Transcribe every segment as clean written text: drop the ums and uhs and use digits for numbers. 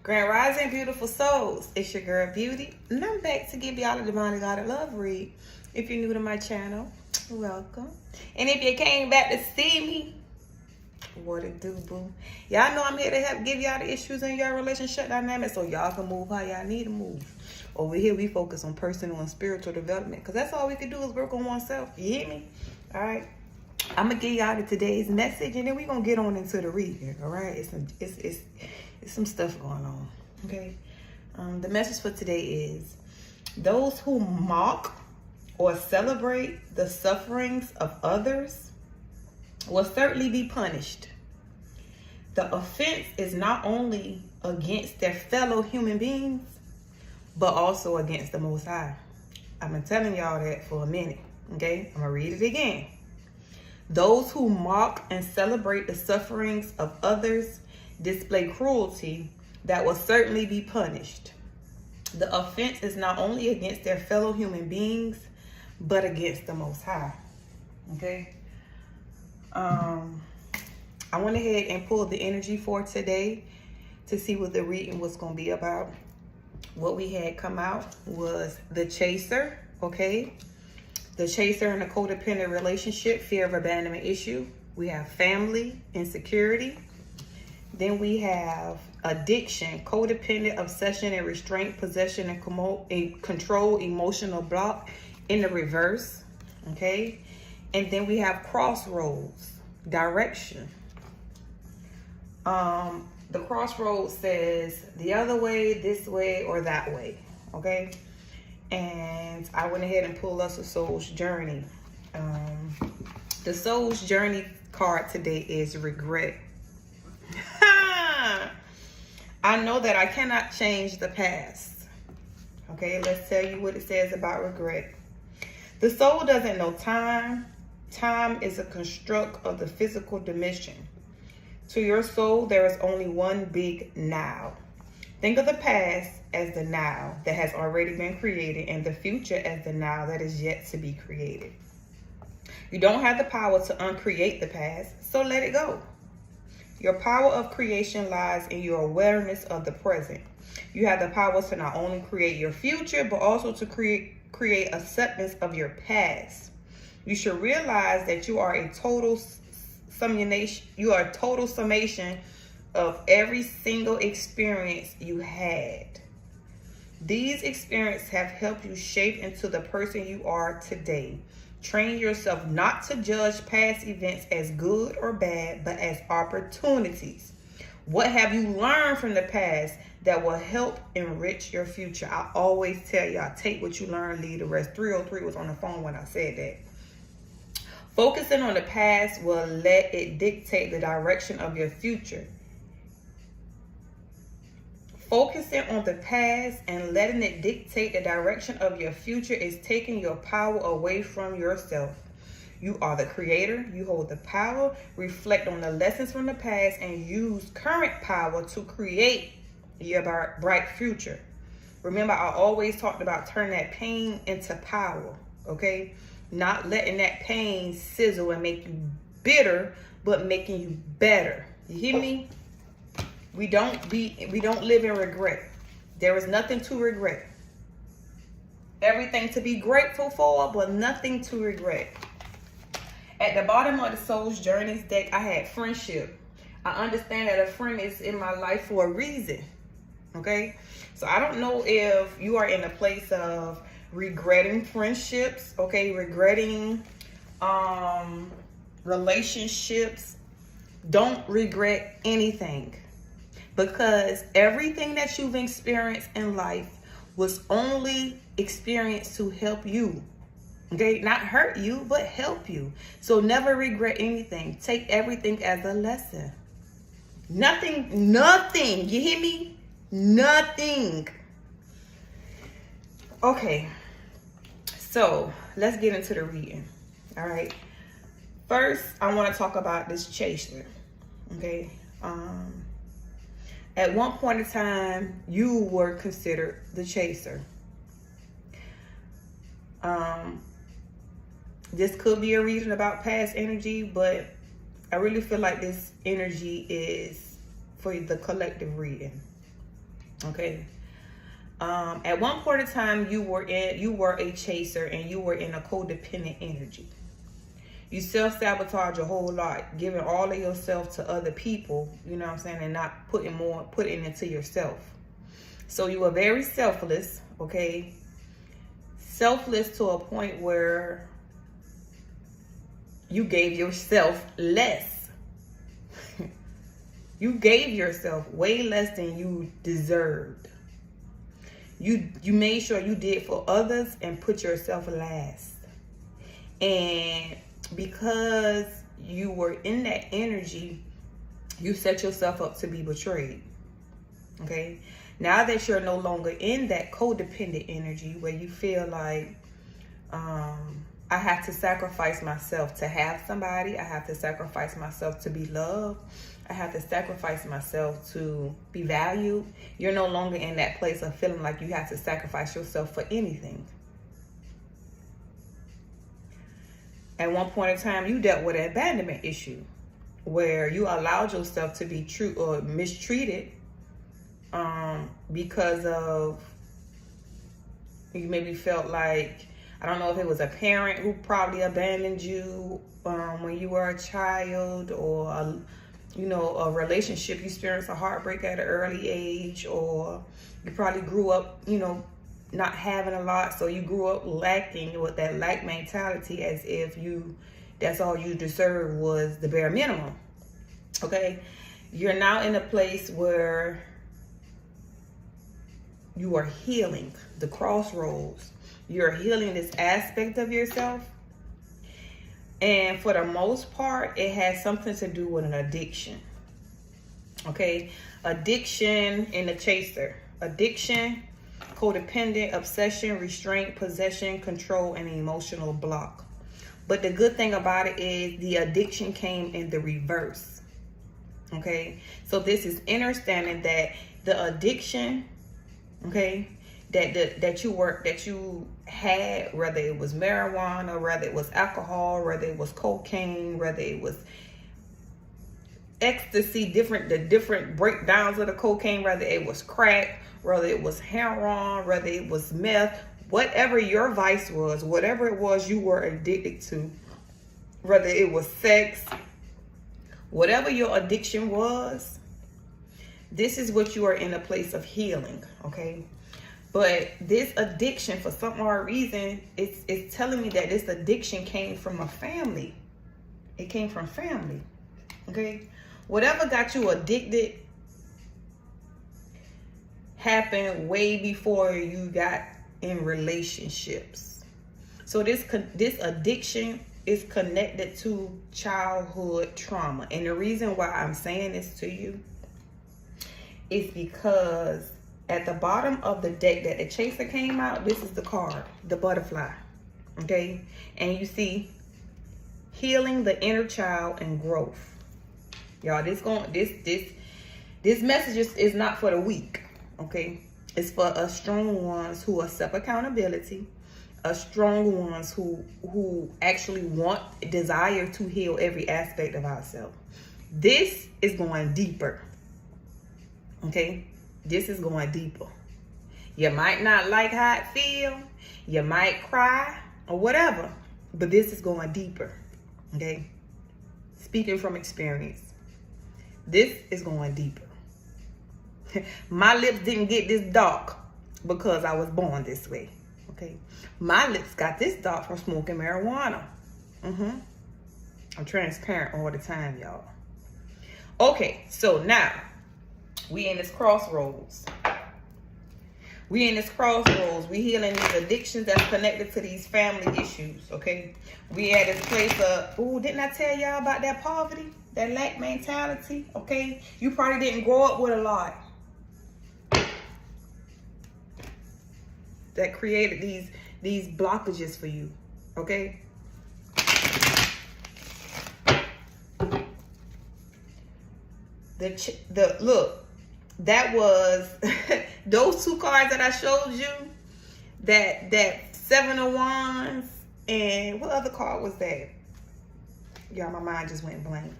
Grand Rising, beautiful souls. It's your girl Beauty, and I'm back to give y'all a Divinely Guided Love read. If you're new to my channel, welcome. And if you came back to see me, what it do, boo? Y'all know I'm here to help give y'all the issues in your relationship dynamics so y'all can move how y'all need to move. Over here, we focus on personal and spiritual development because that's all we can do is work on oneself. You hear me? All right. I'm gonna give y'all today's message, and then we're gonna get on into the reading. All right, it's some stuff going on. Okay, the message for today is: those who mock or celebrate the sufferings of others will certainly be punished. The offense is not only against their fellow human beings, but also against the Most High. I've been telling y'all that for a minute. Okay, I'm gonna read it again. Those who mock and celebrate the sufferings of others display cruelty that will certainly be punished. The offense is not only against their fellow human beings, but against the Most High. Okay. I went ahead and pulled the energy for today to see what the reading was going to be about. What we had come out was the chaser. Okay. The chaser in a codependent relationship, fear of abandonment issue. We have family, insecurity. Then we have addiction, codependent, obsession and restraint, possession and control, emotional block in the reverse. Okay. And then we have crossroads, direction. The crossroads says the other way, this way, or that way. Okay. And I went ahead and pulled us a soul's journey. The soul's journey card today is regret. I know that I cannot change the past. Okay, let's tell you what it says about regret. The soul doesn't know time. Time is a construct of the physical dimension. To your soul, there is only one big now. Think of the past as the now that has already been created and the future as the now that is yet to be created. You don't have the power to uncreate the past, so let it go. Your power of creation lies in your awareness of the present. You have the power to not only create your future, but also to create acceptance of your past. You should realize that you are a total summation of every single experience you had. These experiences have helped you shape into the person you are today. Train yourself not to judge past events as good or bad, but as opportunities. What have you learned from the past that will help enrich your future? I always tell y'all, take what you learn, leave the rest. 303 was on the phone when I said that. Focusing on the past will let it dictate the direction of your future. Focusing on the past and letting it dictate the direction of your future is taking your power away from yourself. You are the creator. You hold the power. Reflect on the lessons from the past and use current power to create your bright future. Remember, I always talked about turning that pain into power, okay? Not letting that pain sizzle and make you bitter, but making you better. You hear me? We don't live in regret. There is nothing to regret. Everything to be grateful for, but nothing to regret. At the bottom of the Soul's Journeys deck, I had friendship. I understand that a friend is in my life for a reason. Okay? So I don't know if you are in a place of regretting friendships, okay? Regretting relationships. Don't regret anything. Because everything that you've experienced in life was only experienced to help you. Okay? Not hurt you, but help you. So never regret anything. Take everything as a lesson. Nothing. You hear me? Nothing. Okay. So let's get into the reading. All right. First, I want to talk about this chaser. Okay. At one point in time, you were considered the chaser. This could be a reading about past energy, but I really feel like this energy is for the collective reading. Okay. At one point in time, you were a chaser, and you were in a codependent energy. You self-sabotage a whole lot, giving all of yourself to other people, you know what I'm saying, and not putting into yourself. So you were very selfless, okay? Selfless to a point where you gave yourself less. You gave yourself way less than you deserved. You made sure you did for others and put yourself last. And because you were in that energy, you set yourself up to be betrayed. Okay? Now that you're no longer in that codependent energy where you feel like, I have to sacrifice myself to have somebody. I have to sacrifice myself to be loved. I have to sacrifice myself to be valued. You're no longer in that place of feeling like you have to sacrifice yourself for anything. At one point in time, you dealt with an abandonment issue where you allowed yourself to be mistreated because of, you maybe felt like, I don't know if it was a parent who probably abandoned you when you were a child, or a relationship, you experienced a heartbreak at an early age, or you probably grew up, not having a lot, so you grew up lacking, with that lack mentality, as if that's all you deserve was the bare minimum. Okay, you're now in a place where you are healing the crossroads. You're healing this aspect of yourself. And for the most part, it has something to do with an addiction. Okay, addiction in the chaser. Addiction, codependent, obsession, restraint, possession, control, and emotional block. But the good thing about it is the addiction came in the reverse. Okay, so this is understanding that the addiction, okay, that you had, whether it was marijuana, whether it was alcohol, whether it was cocaine, whether it was ecstasy, the different breakdowns of the cocaine, whether it was crack, whether it was heroin, whether it was meth, whatever your vice was, whatever it was you were addicted to, whether it was sex, whatever your addiction was, this is what you are in a place of healing, okay? But this addiction, for some odd reason, it's telling me that this addiction came from a family. It came from family, okay? Whatever got you addicted happened way before you got in relationships. So this addiction is connected to childhood trauma. And the reason why I'm saying this to you is because at the bottom of the deck that the chaser came out, this is the card, the butterfly, okay? And you see healing the inner child and growth. Y'all, this message is not for the weak, okay? It's for us strong ones who accept accountability, us strong ones who actually desire to heal every aspect of ourselves. This is going deeper, okay? This is going deeper. You might not like how it feels. You might cry or whatever, but this is going deeper, okay? Speaking from experience, this is going deeper. My lips didn't get this dark because I was born this way, okay? My lips got this dark from smoking marijuana. I'm transparent all the time, y'all. Okay, so now we in this crossroads. We healing these addictions that's connected to these family issues, okay? We at this place of, didn't I tell y'all about that poverty? That lack mentality, okay? You probably didn't grow up with a lot. That created these blockages for you, okay? Look, that was those two cards that I showed you, that Seven of Wands, and what other card was that? Y'all, my mind just went blank.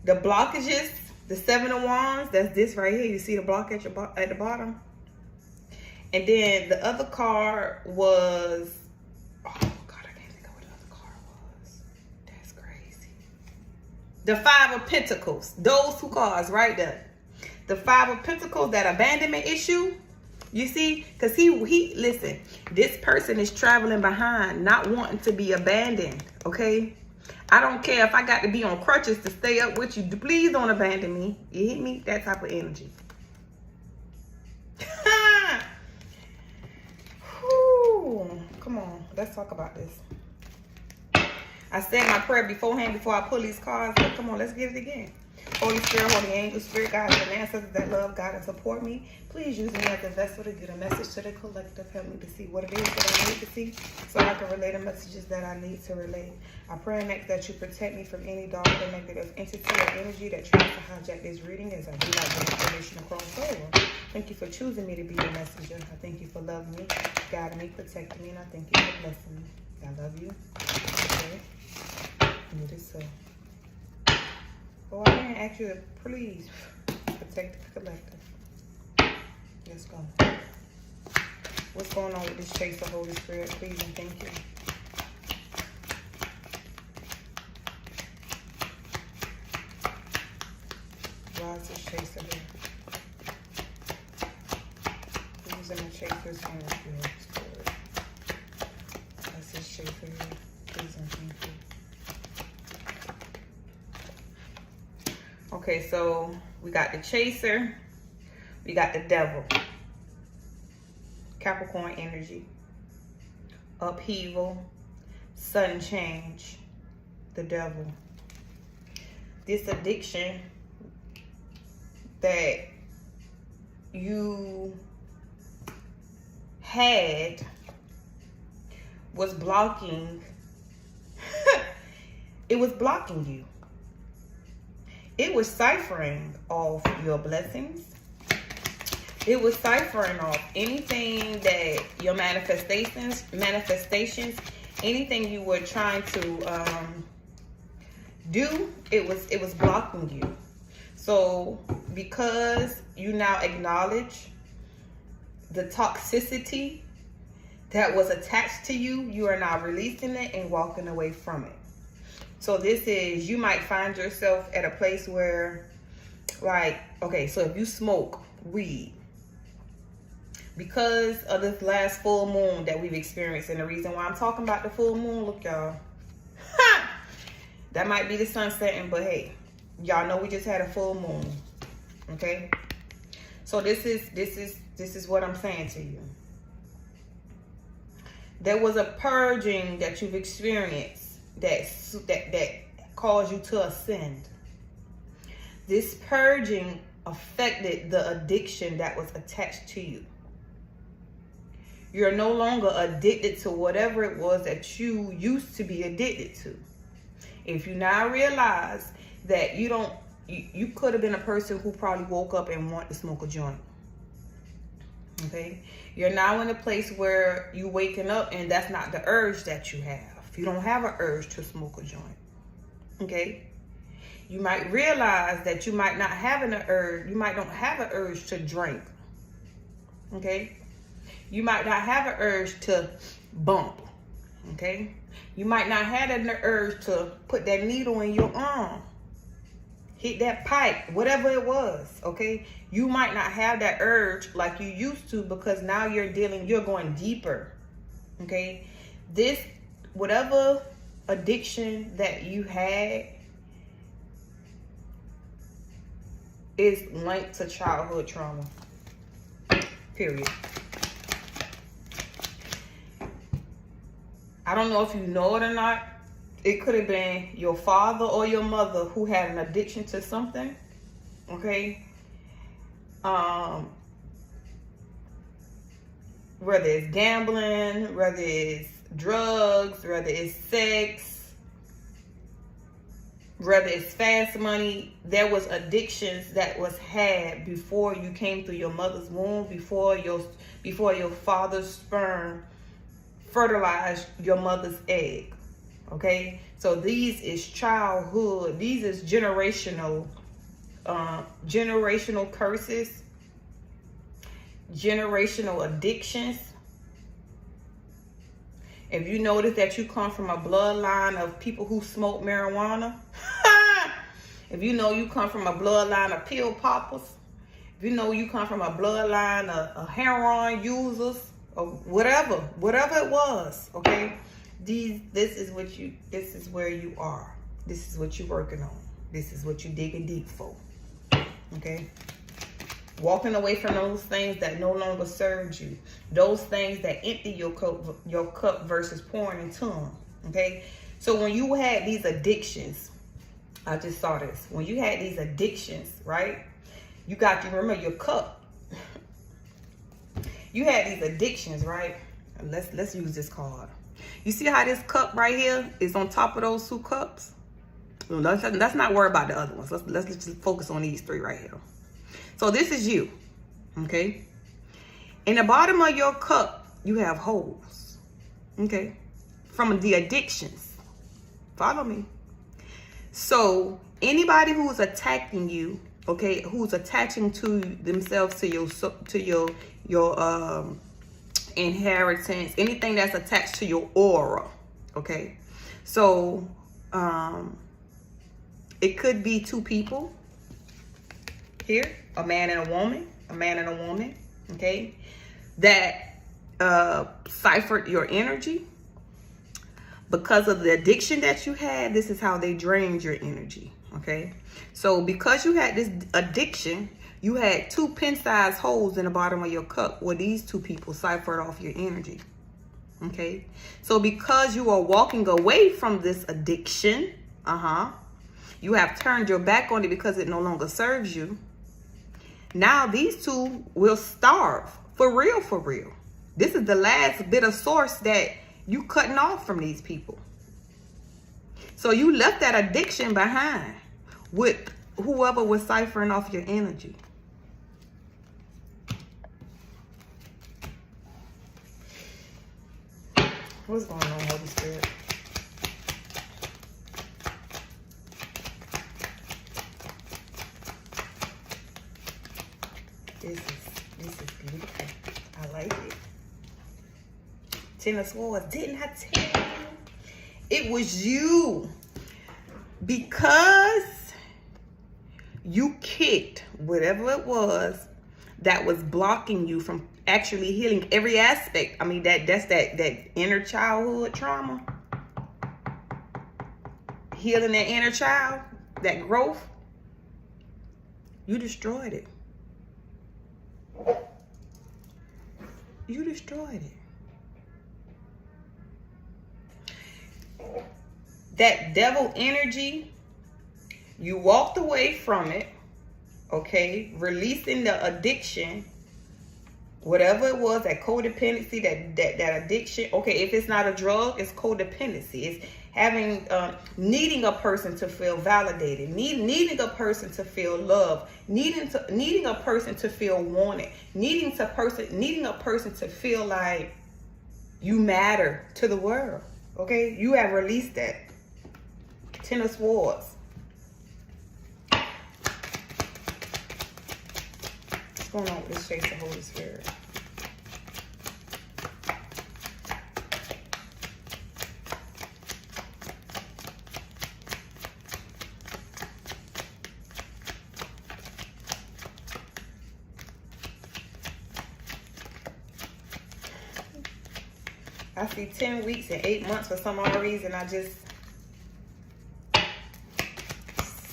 The blockages The Seven of Wands, that's this right here. You see the block at the bottom? And then the other card was, oh God, I can't think of what the other card was. That's crazy. The Five of Pentacles. Those two cards right there. The Five of Pentacles, that abandonment issue. You see? Because he listen, this person is traveling behind, not wanting to be abandoned. Okay? I don't care if I got to be on crutches to stay up with you. Please don't abandon me. You hit me? That type of energy. Come on, let's talk about this. I said my prayer beforehand before I pull these cards, but come on, let's get it again. Holy Spirit, Holy Angels, Spirit guides and ancestors that love, God, and support me. Please use me as a vessel to get a message to the collective. Help me to see what it is that I need to see so I can relay the messages that I need to relay. I pray next that you protect me from any dark or negative entity or energy that tries to hijack this reading as I do like the information across over. Thank you for choosing me to be your messenger. I thank you for loving me, guiding me, protecting me, and I thank you for blessing me. I love you. Okay. And it is so. Oh, I didn't ask you to please protect the collective. Let's go. What's going on with this chaser, Holy Spirit? Please and thank you. Why is this chaser here? Who's in the chaser's energy, Holy Spirit? What's this chaser here? Please and thank you. Okay, so we got the chaser. We got the devil. Capricorn energy. Upheaval. Sudden change. The devil. This addiction that you had was blocking. It was blocking you. It was ciphering off your blessings. It was ciphering off anything that your manifestations, anything you were trying to do, it was blocking you. So because you now acknowledge the toxicity that was attached to you, you are now releasing it and walking away from it. So this is, you might find yourself at a place where, like, okay, so if you smoke weed, because of this last full moon that we've experienced, and the reason why I'm talking about the full moon, look, y'all, that might be the sun setting, but hey, y'all know we just had a full moon, okay? So this is what I'm saying to you. There was a purging that you've experienced that caused you to ascend. This purging affected the addiction that was attached to you. You're no longer addicted to whatever it was that you used to be addicted to. If you now realize that you could have been a person who probably woke up and wanted to smoke a joint. Okay? You're now in a place where you waking up and that's not the urge that you have. You don't have an urge to smoke a joint. Okay? You might realize that you might not have an urge. You might not have an urge to drink. Okay? You might not have an urge to bump. Okay? You might not have an urge to put that needle in your arm. Hit that pipe, whatever it was. Okay? You might not have that urge like you used to because now you're going deeper. Okay? This, whatever addiction that you had is linked to childhood trauma. Period. I don't know if you know it or not. It could have been your father or your mother who had an addiction to something. Okay? Whether it's gambling, whether it's drugs, whether it's sex, whether it's fast money, there was addictions that was had before you came through your mother's womb, before your father's sperm fertilized your mother's egg. Okay, so these is childhood, these is generational generational curses, generational addictions. If you notice that you come from a bloodline of people who smoke marijuana, if you know you come from a bloodline of pill poppers, if you know you come from a bloodline of heroin users, or whatever it was, okay? This is where you are. This is what you're working on. This is what you're digging deep for, okay? Walking away from those things that no longer serve you. Those things that empty your cup versus pouring into them, okay? So when you had these addictions, I just saw this. When you had these addictions, right? You remember your cup. You had these addictions, right? Let's use this card. You see how this cup right here is on top of those two cups? Let's not worry about the other ones. Let's just focus on these three right here. So this is you, okay? In the bottom of your cup, you have holes, okay? From the addictions. Follow me. So anybody who's attacking you, okay, who's attaching to themselves to your inheritance, anything that's attached to your aura, okay? So it could be two people here, a man and a woman, okay, that ciphered your energy. Because of the addiction that you had, this is how they drained your energy, okay? So because you had this addiction, you had two pin-sized holes in the bottom of your cup where these two people ciphered off your energy, okay? So because you are walking away from this addiction, you have turned your back on it because it no longer serves you. Now these two will starve for real. This is the last bit of source that you cutting off from these people. So you left that addiction behind with whoever was ciphering off your energy. What's going on, Holy Spirit? This is beautiful. I like it. Ten of Swords. Didn't I tell you? It was you. Because you kicked whatever it was that was blocking you from actually healing every aspect. I mean, that's that inner childhood trauma. Healing that inner child, that growth. You destroyed it. You destroyed it. That devil energy, you walked away from it, okay? Releasing the addiction, whatever it was, that codependency, that addiction. Okay, if it's not a drug, it's codependency. It's having, needing a person to feel validated, needing a person to feel loved, needing a person to feel wanted, needing a person to feel like you matter to the world. Okay, you have released that. Ten of Swords. What's going on with this face of Holy Spirit? I see 10 weeks and 8 months for some odd reason. I just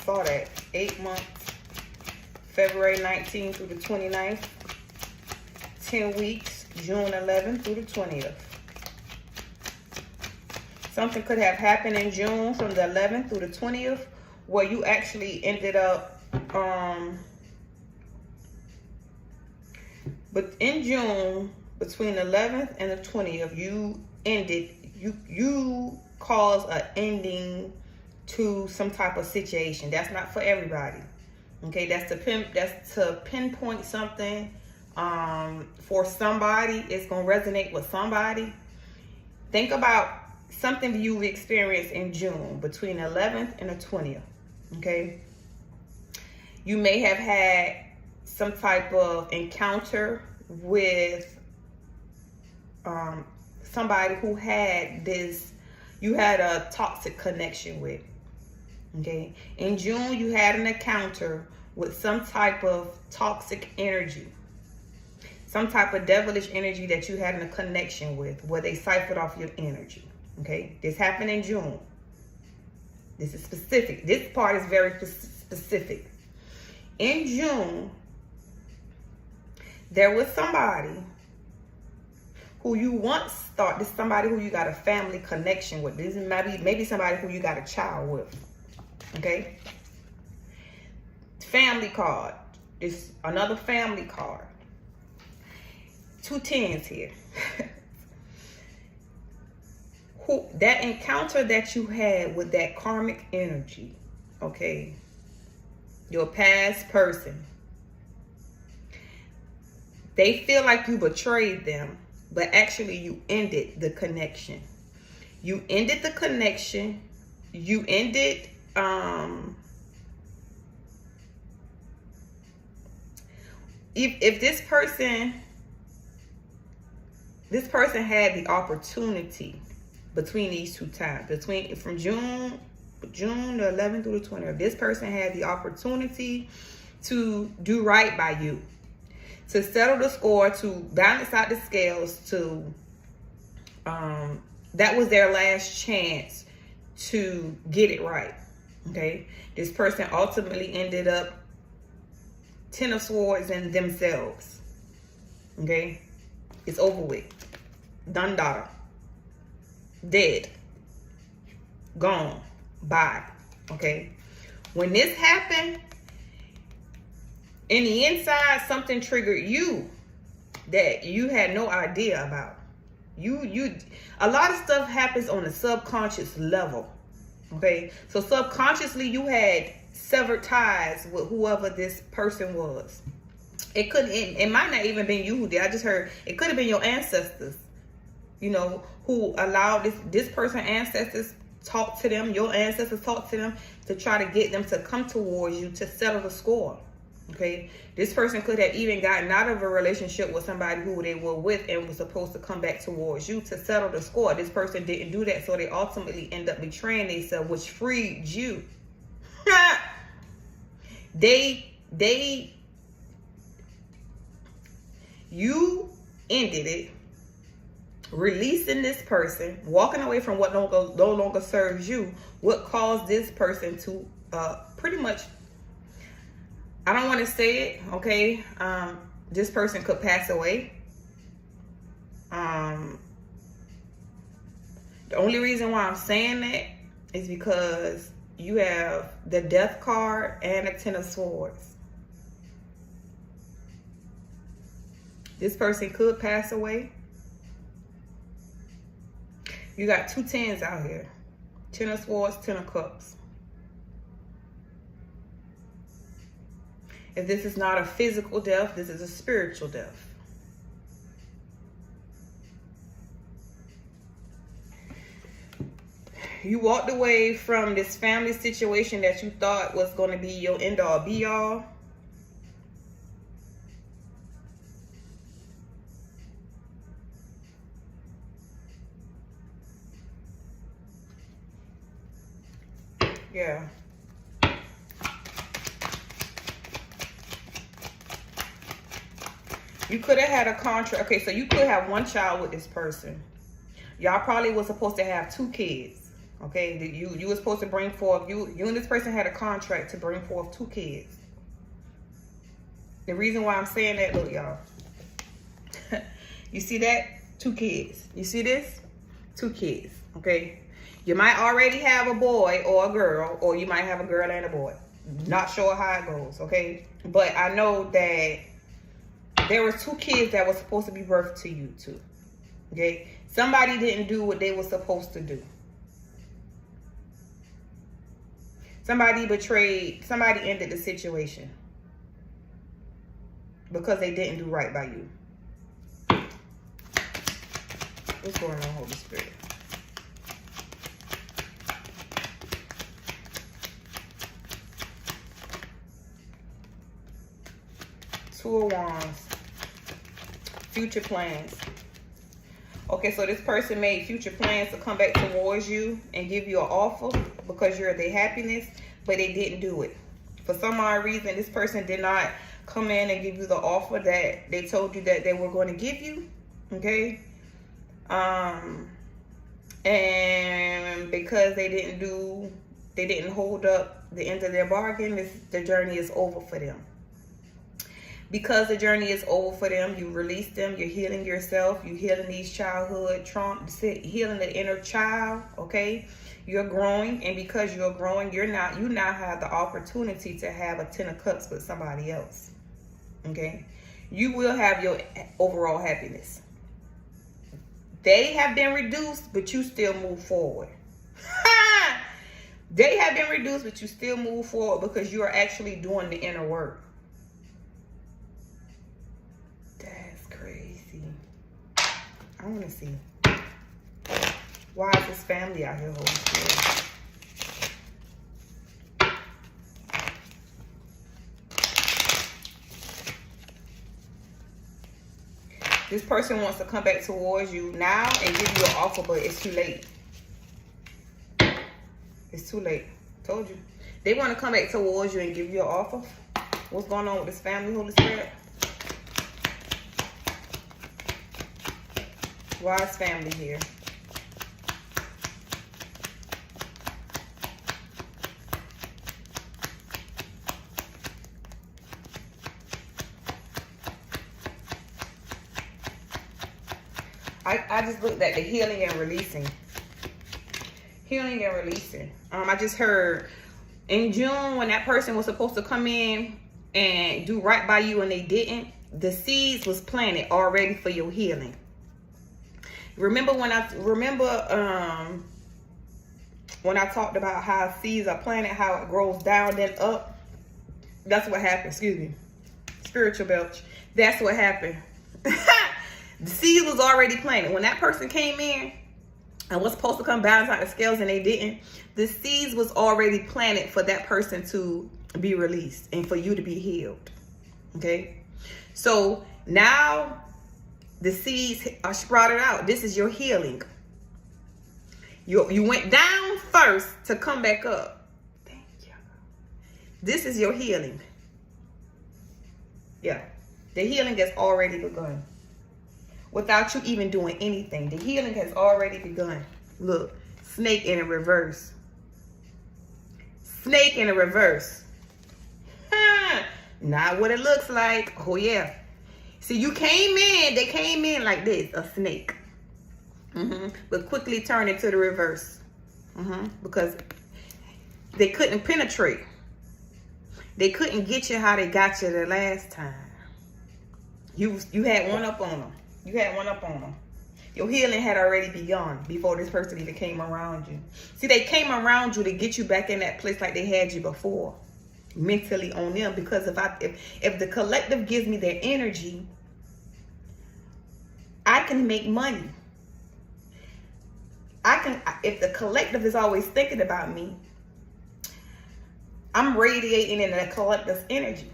saw that. 8 months, February 19th through the 29th. 10 weeks, June 11th through the 20th. Something could have happened in June from the 11th through the 20th where you actually ended up, but in June, between the 11th and the 20th, you caused an ending to some type of situation. That's not for everybody. Okay, that's to pinpoint something for somebody. It's gonna resonate with somebody. Think about something you've experienced in June between the 11th and the 20th. Okay, You may have had some type of encounter with somebody who had this, you had a toxic connection with. Okay. In June, you had an encounter with some type of toxic energy. Some type of devilish energy that you had in a connection with, where they siphoned off your energy. Okay. This happened in June. This is specific. This part is very specific. In June, there was somebody who you once thought, this is somebody who you got a family connection with. This is maybe somebody who you got a child with. Okay? Family card. This another family card. 2 10s here. That encounter that you had with that karmic energy, okay? Your past person. They feel like you betrayed them, but actually you ended the connection. You ended the connection. You ended if this person had the opportunity between these 2 times, from June the 11th through the 20th, this person had the opportunity to do right by you, to settle the score, to balance out the scales, to that was their last chance to get it right. Okay, this person ultimately ended up 10 of Swords and themselves. Okay, it's over with, done, daughter, dead, gone, bye. Okay, when this happened, in the inside, something triggered you that you had no idea about. A lot of stuff happens on a subconscious level. Okay, so subconsciously you had severed ties with whoever this person was. It might not even been you who did. I just heard it could have been your ancestors, you know, who allowed this person ancestors talk to them, your ancestors talk to them to try to get them to come towards you to settle the score. Okay, this person could have even gotten out of a relationship with somebody who they were with and was supposed to come back towards you to settle the score. This person didn't do that, so they ultimately end up betraying themselves, which freed you. You ended it, releasing this person, walking away from what no longer serves you. What caused this person to pretty much, I don't want to say it, okay? This person could pass away. The only reason why I'm saying that is because you have the Death card and the 10 of Swords. This person could pass away. You got 2 10s out here. 10 of Swords, 10 of Cups. If this is not a physical death, this is a spiritual death. You walked away from this family situation that you thought was going to be your end all be all. Yeah. You could have had a contract. Okay, so you could have 1 child with this person. Y'all probably was supposed to have 2 kids. Okay, you were supposed to bring forth, you and this person had a contract to bring forth 2 kids. The reason why I'm saying that, look, y'all. You see that? 2 kids. You see this? 2 kids. Okay. You might already have a boy or a girl, or you might have a girl and a boy. Not sure how it goes. Okay. But I know that there were 2 kids that were supposed to be birthed to you too. Okay. Somebody didn't do what they were supposed to do. Somebody betrayed, somebody ended the situation because they didn't do right by you. What's going on, Holy Spirit? Two of Wands. Future plans. Okay, so this person made future plans to come back towards you and give you an offer because you're their happiness, but they didn't do it. For some odd reason, this person did not come in and give you the offer that they told you that they were going to give you. Okay? And because they didn't hold up the end of their bargain, the journey is over for them. Because the journey is over for them, you release them, you're healing yourself, you're healing these childhood traumas, healing the inner child, okay? You're growing, and because you're growing, you now have the opportunity to have a 10 of Cups with somebody else, okay? You will have your overall happiness. They have been reduced, but you still move forward. They have been reduced, but you still move forward because you are actually doing the inner work. I want to see. Why is this family out here, Holy Spirit? This person wants to come back towards you now and give you an offer, but it's too late. It's too late. Told you. They want to come back towards you and give you an offer. What's going on with this family, Holy Spirit? Why is family here? I just looked at the healing and releasing. Healing and releasing. I just heard in June when that person was supposed to come in and do right by you and they didn't, the seeds was planted already for your healing. Remember when I talked about how seeds are planted, how it grows down then up? That's what happened. Excuse me. Spiritual belch. That's what happened. The seed was already planted. When that person came in and was supposed to come balance out the scales and they didn't, the seeds was already planted for that person to be released and for you to be healed. Okay? So now the seeds are sprouted out. This is your healing. You went down first to come back up. Thank you. This is your healing. Yeah. The healing has already begun. Without you even doing anything. The healing has already begun. Look. Snake in a reverse. Snake in a reverse. Not what it looks like. Oh, yeah. See, you came in. They came in like this. A snake. But quickly turned into the reverse. Because they couldn't penetrate. They couldn't get you how they got you the last time. You had one up on them. You had one up on them. Your healing had already begun before this person even came around you. See, they came around you to get you back in that place like they had you before. Mentally on them. Because if the collective gives me their energy, I can make money. If the collective is always thinking about me, I'm radiating in the collective's energy.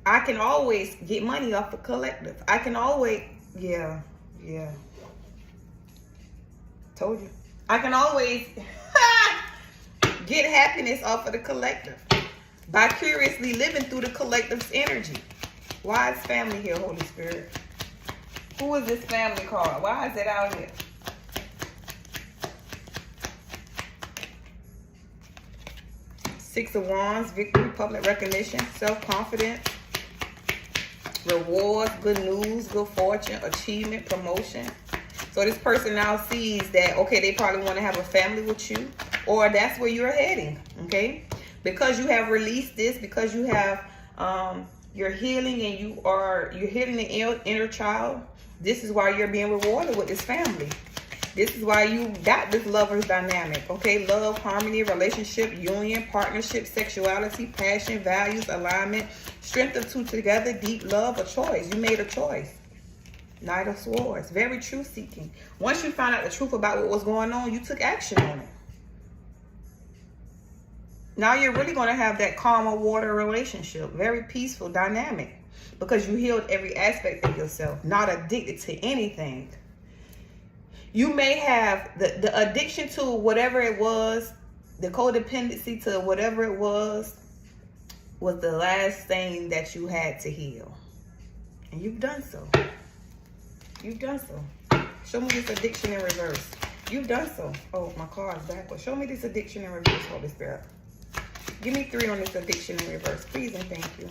I can always get money off the collective. I can always, yeah. Told you. I can always get happiness off of the collective. Vicariously living through the collective's energy. Why is family here, Holy Spirit? Who is this family card? Why is it out here? Six of Wands, victory, public recognition, self-confidence, rewards, good news, good fortune, achievement, promotion. So this person now sees that, okay, they probably want to have a family with you, or that's where you're heading, okay? Because you have released this, because you have, you're healing and you're healing the inner child. This is why you're being rewarded with this family. This is why you got this lover's dynamic, okay? Love, harmony, relationship, union, partnership, sexuality, passion, values, alignment, strength of two together, deep love, a choice. You made a choice. Knight of Swords, very truth-seeking. Once you found out the truth about what was going on, you took action on it. Now you're really going to have that calmer water relationship, very peaceful, dynamic. because you healed every aspect of yourself, not addicted to anything. You may have the addiction to whatever it was, the codependency to whatever it was the last thing that you had to heal. And you've done so. You've done so. Show me this addiction in reverse. You've done so. Oh, my card is backwards. Show me this addiction in reverse, Holy Spirit. Give me 3 on this addiction in reverse, please and thank you.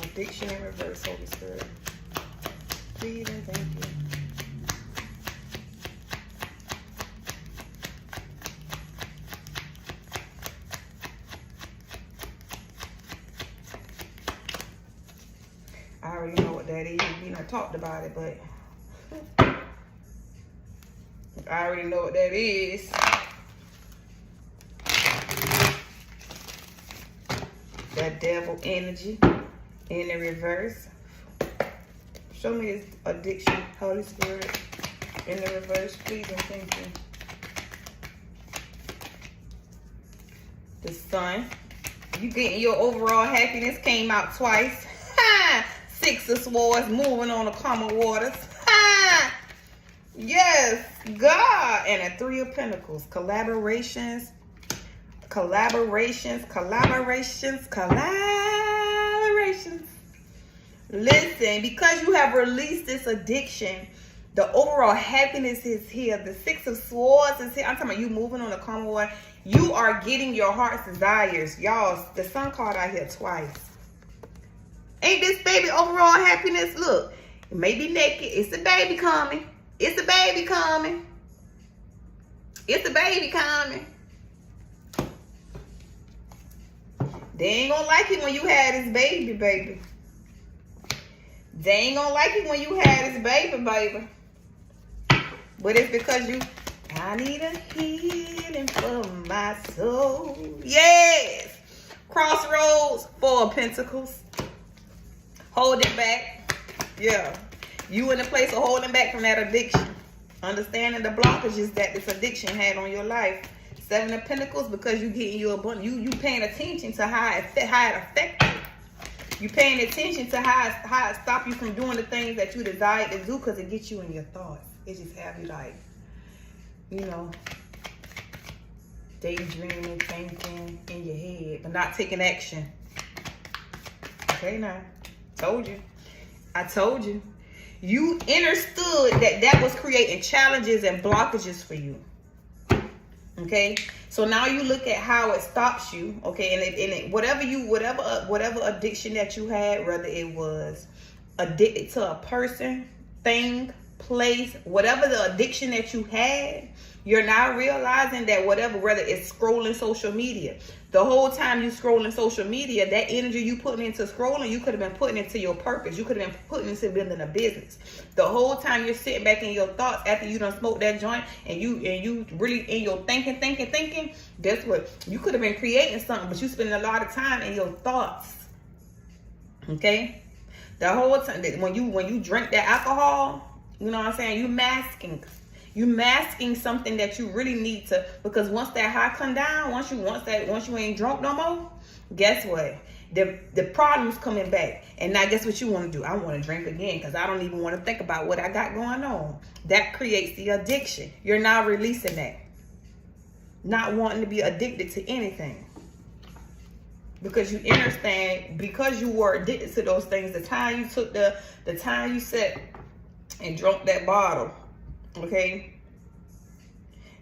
Addiction in reverse, Holy Spirit. Please and thank you. I already know what that is. We done talked about it, but I already know what that is. That devil energy in the reverse. Show me his addiction, Holy Spirit, in the reverse, please and thank you. The sun. You getting your overall happiness came out twice. Ha! 6 of Swords, moving on the calmer waters. Ha! Yes, God. And a 3 of Pentacles. Collaborations. Listen, because you have released this addiction, the overall happiness is here. The 6 of Swords is here. I'm talking about you moving on the calmer water. You are getting your heart's desires. Y'all, the sun card out here twice. Ain't this baby overall happiness? Look, it may be naked. It's a baby coming. It's a baby coming. It's a baby coming. They ain't gonna like it when you had this baby, baby. They ain't gonna like it when you had this baby, baby. But it's because I need a healing for my soul. Yes. Crossroads, 4 of Pentacles. Hold it back. Yeah. You in a place of holding back from that addiction. Understanding the blockages that this addiction had on your life. 7 of Pentacles, because you getting your abundance. You paying attention to how it affected you. You paying attention to how it stop you from doing the things that you desire to do, because it gets you in your thoughts. It just have you like, you know, daydreaming, thinking in your head, but not taking action. Okay, now. Told you. I told you. You understood that was creating challenges and blockages for you. Okay, so now you look at how it stops you. Okay, and whatever addiction that you had, whether it was addicted to a person, thing, place, whatever the addiction that you had, you're now realizing that whether it's scrolling social media, the whole time you scrolling social media, that energy you putting into scrolling, you could have been putting into your purpose. You could have been putting into building a business. The whole time you're sitting back in your thoughts after you done smoked that joint, and you really in your thinking, guess what? You could have been creating something, but you spending a lot of time in your thoughts. Okay? The whole time, when you drink that alcohol, you know what I'm saying? You masking something that you really need to, because once that high come down, once you ain't drunk no more, guess what? The problem's coming back. And now guess what you want to do? I want to drink again because I don't even want to think about what I got going on. That creates the addiction. You're now releasing that. Not wanting to be addicted to anything. Because you understand, because you were addicted to those things, the time you took the time you sat and drank that bottle, okay?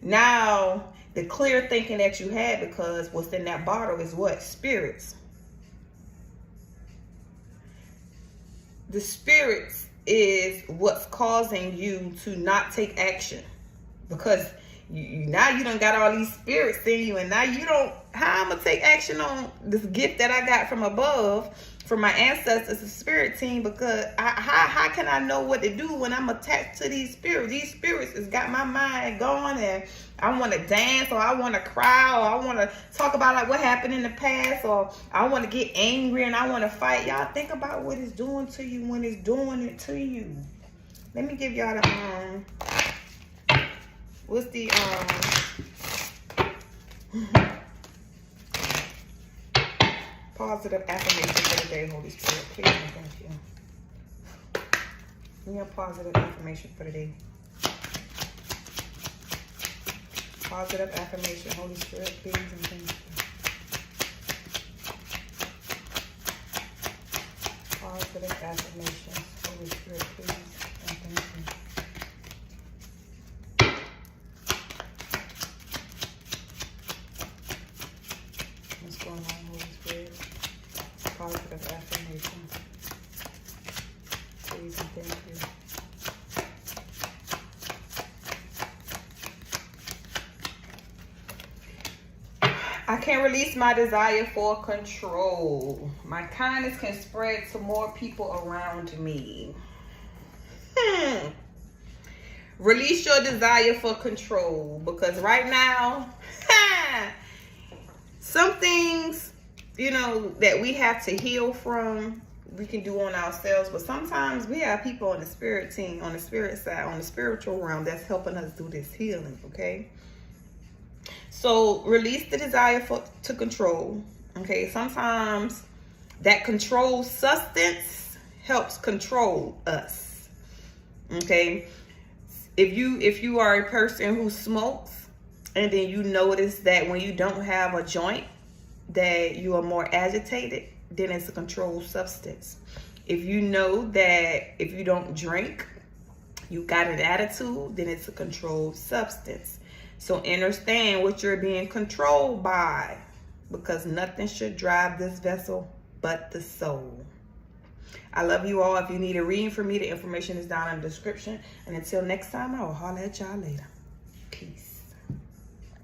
Now, the clear thinking that you had, because what's in that bottle is what? Spirits. The spirits is what's causing you to not take action. Because now you done got all these spirits in you, and now you don't, how I'm going to take action on this gift that I got from above, from my ancestors, the spirit team, because how can I know what to do when I'm attached to these spirits? These spirits has got my mind going, and I want to dance, or I want to cry, or I want to talk about like what happened in the past, or I want to get angry and I want to fight. Y'all think about what it's doing to you when it's doing it to you. Let me give y'all the what's the Positive affirmation for the day, Holy Spirit. Please and thank you. Give me a positive affirmation for the day. Positive affirmation, Holy Spirit, please and thank you. Positive affirmation, Holy Spirit, please and thank you. What's going on, Holy Spirit? Positive affirmation. Please and thank you. I can release my desire for control. My kindness can spread to more people around me. Release your desire for control, because right now, some things, you know, that we have to heal from, we can do on ourselves, but sometimes we have people on the spirit team, on the spirit side, on the spiritual realm that's helping us do this healing, okay? So release the desire to control, okay? Sometimes that control substance helps control us, okay? If you are a person who smokes, and then you notice that when you don't have a joint that you are more agitated, then it's a controlled substance. If you know that if you don't drink, you got an attitude, then it's a controlled substance. So understand what you're being controlled by, because nothing should drive this vessel but the soul. I love you all. If you need a reading from me, the information is down in the description. And until next time, I will holler at y'all later. Peace.